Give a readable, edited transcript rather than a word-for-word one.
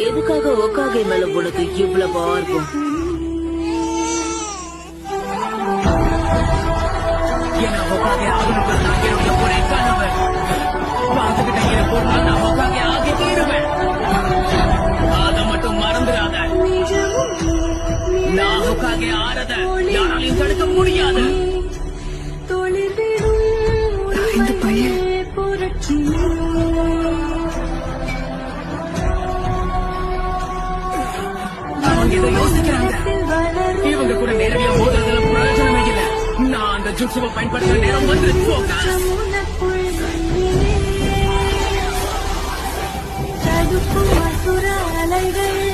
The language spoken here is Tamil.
எதுக்காக ஒக்காகை மேல உனக்கு இவ்வளவு ஆர்வம்? ஏன்னா ஒக்காகை ஆகணுங்கிறது நான் என்னுடைய ஒரே கனவு. பார்த்துக்கிட்ட எனக்கு ஒரு நாள் நான் ஒக்காகை ஆகி தீருவேன். அதை மட்டும் மறந்துடாத. நான் ஒக்காகை ஆறத யாராலையும் தடுக்க முடியாது. இந்த பையன் அவங்க இதை யோசிக்கிறாங்க. இவங்க கூட நேரடியா மோதுறதுல பிரயோஜனமே இல்லை. நான் அந்த ஜுட்சுவை பயன்படுத்துற நேரம் வந்து அலைகள்